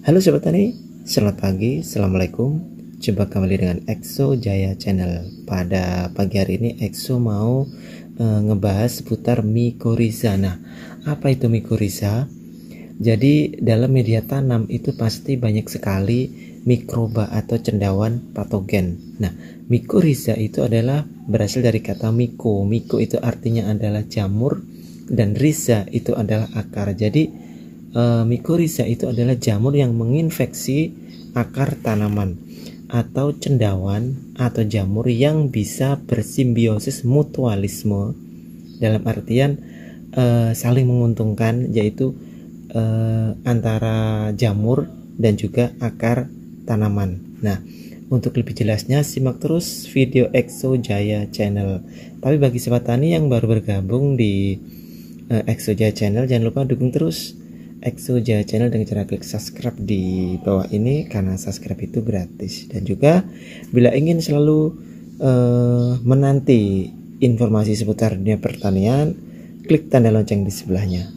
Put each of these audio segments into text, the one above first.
Halo Sobat Tani, selamat pagi, Assalamualaikum. Jumpa kembali dengan Exo Jaya Channel. Pada pagi hari ini Exo mau ngebahas seputar mycorrhiza. Nah, apa itu mycorrhiza? Jadi dalam media tanam itu pasti banyak sekali mikroba atau cendawan patogen. Nah, mycorrhiza itu adalah berasal dari kata myco. Myco itu artinya adalah jamur dan rhiza itu adalah akar. Jadi mycorrhiza itu adalah jamur yang menginfeksi akar tanaman atau cendawan atau jamur yang bisa bersimbiosis mutualisme, dalam artian saling menguntungkan, yaitu antara jamur dan juga akar tanaman. Nah, untuk lebih jelasnya simak terus video Exo Jaya Channel. Tapi bagi sobat tani yang baru bergabung di Exo Jaya Channel, jangan lupa dukung terus Exo Jaya Channel dengan cara klik subscribe di bawah ini, karena subscribe itu gratis. Dan juga bila ingin selalu menanti informasi seputar dunia pertanian, klik tanda lonceng di sebelahnya.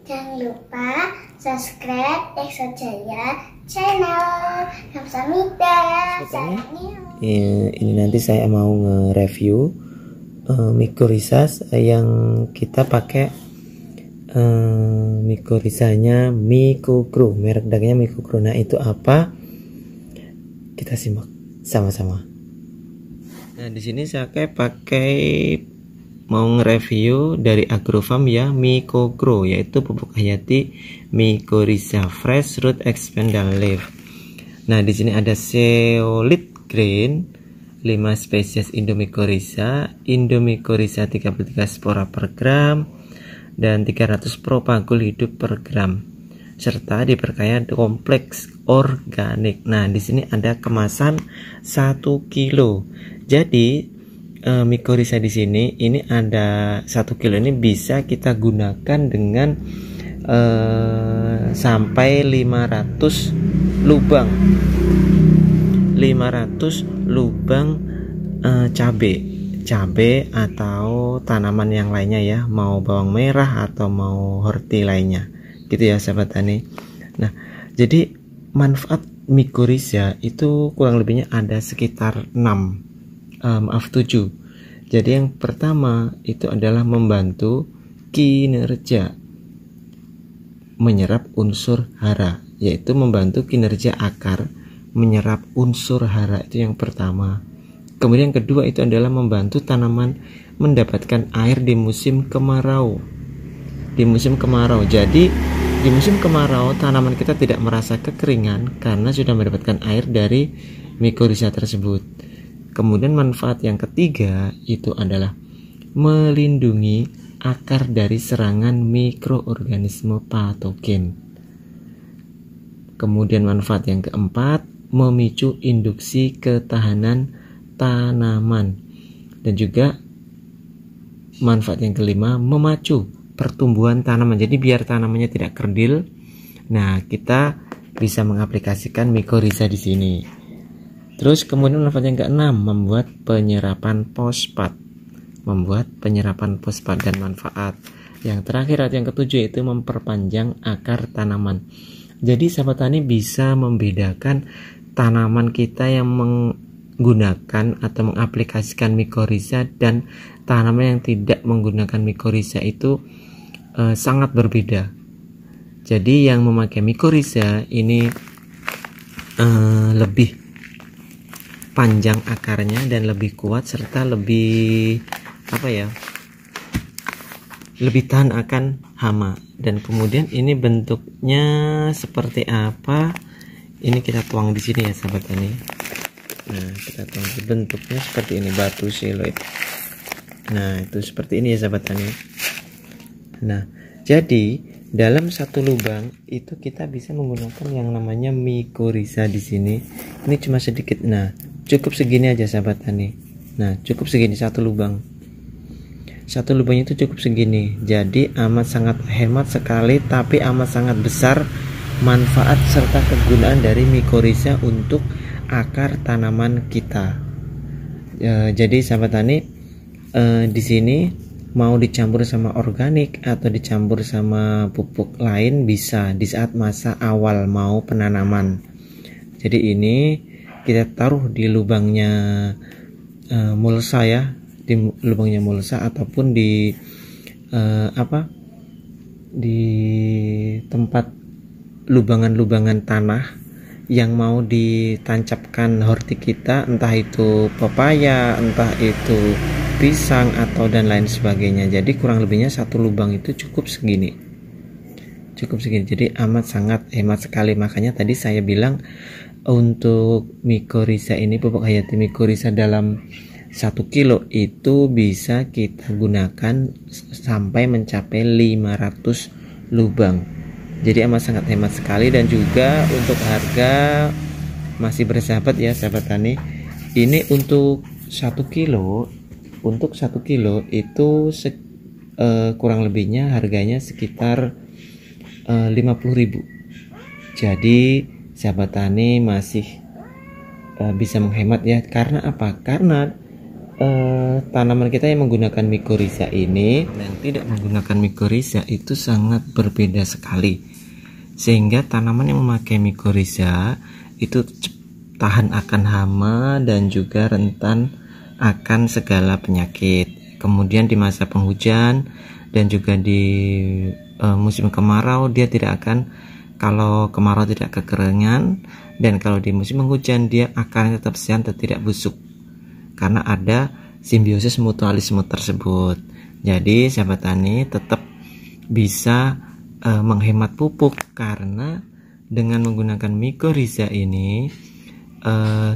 Jangan lupa subscribe Exo Jaya Channel. Kamsahamnida. Ini nanti saya mau nge-review mycorrhiza yang kita pakai mycorrhizanya Myco-Gro, merek dagangnya Myco-Gro. Nah, itu apa? Kita simak sama-sama. Nah, di sini saya pakai mau nge-review dari Agrofarm ya, Myco-Gro, yaitu pupuk hayati Mycorrhiza Fresh Root Expandal Leaf. Nah, di sini ada Zeolite Green 5 spesies Indomycorrhiza 33 spora per gram dan 300 propagul hidup per gram, serta diperkaya kompleks organik. Nah, di sini ada kemasan 1 kilo. Jadi mycorrhiza di sini ini ada 1 kilo, ini bisa kita gunakan dengan sampai 500 lubang cabai atau tanaman yang lainnya ya, mau bawang merah atau mau horti lainnya gitu ya sahabat tani. Nah, jadi manfaat mycorrhiza itu kurang lebihnya ada sekitar 7. Jadi yang pertama itu adalah membantu kinerja menyerap unsur hara, yaitu membantu kinerja akar menyerap unsur hara, itu yang pertama. Kemudian yang kedua itu adalah membantu tanaman mendapatkan air di musim kemarau. Jadi di musim kemarau tanaman kita tidak merasa kekeringan karena sudah mendapatkan air dari mycorrhiza tersebut. Kemudian manfaat yang ketiga itu adalah melindungi akar dari serangan mikroorganisme patogen. Kemudian manfaat yang keempat, memicu induksi ketahanan tanaman. Dan juga manfaat yang kelima, memacu pertumbuhan tanaman. Jadi biar tanamannya tidak kerdil. Nah, kita bisa mengaplikasikan mycorrhiza di sini. Terus kemudian manfaat yang keenam, membuat penyerapan fosfat. Dan manfaat yang terakhir atau yang ketujuh itu memperpanjang akar tanaman. Jadi sahabat tani bisa membedakan tanaman kita yang menggunakan atau mengaplikasikan mycorrhiza dan tanaman yang tidak menggunakan mycorrhiza itu sangat berbeda. Jadi yang memakai mycorrhiza ini lebih panjang akarnya dan lebih kuat, serta lebih lebih tahan akan hama. Dan kemudian ini bentuknya seperti apa? Ini kita tuang di sini ya sahabat tani. Nah, kita tuang, bentuknya seperti ini, batu siloid. Nah, itu seperti ini ya sahabat tani. Nah, jadi dalam satu lubang itu kita bisa menggunakan yang namanya mycorrhiza di sini. Ini cuma sedikit. Nah, cukup segini aja sahabat tani. Nah, cukup segini satu lubang. Satu lubang itu cukup segini. Jadi amat sangat hemat sekali, tapi amat sangat besar manfaat serta kegunaan dari mycorrhiza untuk akar tanaman kita. Jadi sahabat tani, di sini mau dicampur sama organik atau dicampur sama pupuk lain bisa di saat masa awal mau penanaman. Jadi ini kita taruh di lubangnya mulsa ya, di lubangnya mulsa ataupun di di tempat lubangan-lubangan tanah yang mau ditancapkan horti kita, entah itu pepaya, entah itu pisang atau dan lain sebagainya. Jadi kurang lebihnya satu lubang itu cukup segini, jadi amat sangat hemat sekali. Makanya tadi saya bilang untuk mycorrhiza ini, pupuk hayati mycorrhiza dalam 1 kilo itu bisa kita gunakan sampai mencapai 500 lubang. Jadi amat sangat hemat sekali, dan juga untuk harga masih bersahabat ya sahabat tani. Ini untuk 1 kilo, itu kurang lebihnya harganya sekitar 50.000. Jadi sahabat tani masih bisa menghemat ya. Karena apa? Karena tanaman kita yang menggunakan mycorrhiza ini dan tidak menggunakan mycorrhiza itu sangat berbeda sekali. Sehingga tanaman yang memakai mycorrhiza itu tahan akan hama dan juga rentan akan segala penyakit. Kemudian di masa penghujan dan juga di musim kemarau dia tidak akan, kalau kemarau tidak kekeringan, dan kalau di musim penghujan dia akarnya tetap sehat dan tidak busuk karena ada simbiosis mutualisme tersebut. Jadi sahabat tani tetap bisa menghemat pupuk, karena dengan menggunakan mycorrhiza ini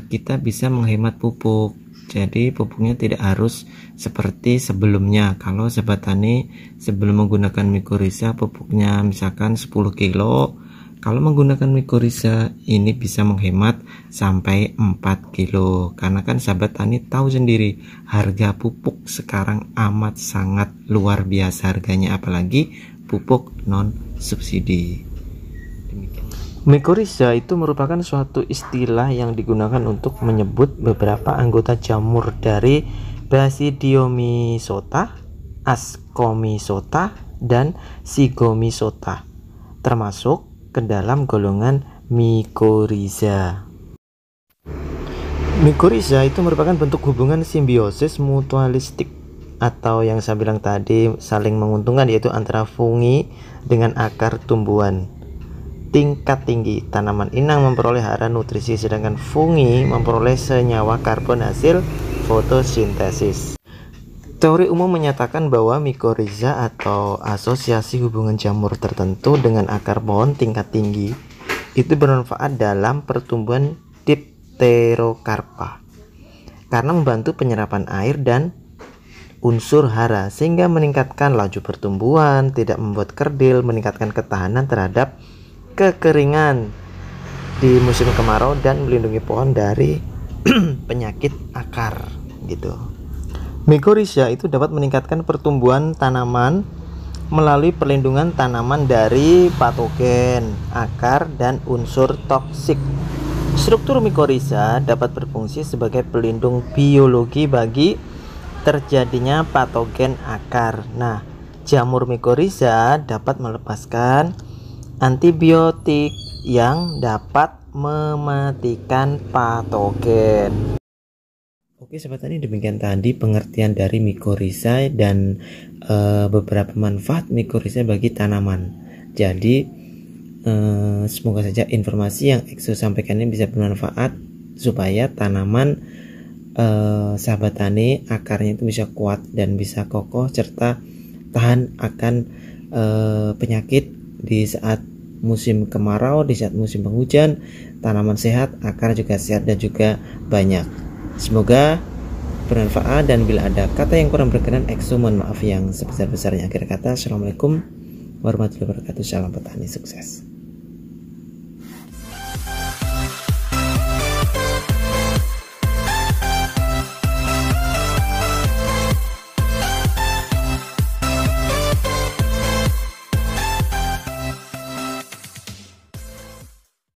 kita bisa menghemat pupuk. Jadi pupuknya tidak harus seperti sebelumnya. Kalau sahabat tani sebelum menggunakan mycorrhiza pupuknya misalkan 10 kilo, kalau menggunakan mycorrhiza ini bisa menghemat sampai 4 kilo. Karena kan sahabat tani tahu sendiri harga pupuk sekarang amat sangat luar biasa harganya, apalagi pupuk non subsidi. Mycorrhiza itu merupakan suatu istilah yang digunakan untuk menyebut beberapa anggota jamur dari Basidiomysota, Ascomysota, dan Zygomysota, termasuk ke dalam golongan mycorrhiza. Mycorrhiza itu merupakan bentuk hubungan simbiosis mutualistik atau yang saya bilang tadi saling menguntungkan, yaitu antara fungi dengan akar tumbuhan tingkat tinggi. Tanaman inang memperoleh hara nutrisi, sedangkan fungi memperoleh senyawa karbon hasil fotosintesis. Teori umum menyatakan bahwa mycorrhiza atau asosiasi hubungan jamur tertentu dengan akar pohon tingkat tinggi itu bermanfaat dalam pertumbuhan Dipterocarpa karena membantu penyerapan air dan unsur hara sehingga meningkatkan laju pertumbuhan, tidak membuat kerdil, meningkatkan ketahanan terhadap kekeringan di musim kemarau, dan melindungi pohon dari penyakit akar gitu. Mycorrhiza itu dapat meningkatkan pertumbuhan tanaman melalui perlindungan tanaman dari patogen, akar, dan unsur toksik. Struktur mycorrhiza dapat berfungsi sebagai pelindung biologi bagi terjadinya patogen akar. Nah, jamur mycorrhiza dapat melepaskan antibiotik yang dapat mematikan patogen. Oke sahabat tani, demikian tadi pengertian dari mycorrhiza dan beberapa manfaat mycorrhiza bagi tanaman. Jadi semoga saja informasi yang Exo sampaikan ini bisa bermanfaat supaya tanaman sahabat tani akarnya itu bisa kuat dan bisa kokoh serta tahan akan penyakit di saat musim kemarau, di saat musim penghujan. Tanaman sehat, akar juga sehat dan juga banyak. Semoga bermanfaat, dan bila ada kata yang kurang berkenan, Exo mohon maaf yang sebesar-besarnya. Akhir kata, assalamualaikum warahmatullahi wabarakatuh. Salam petani sukses.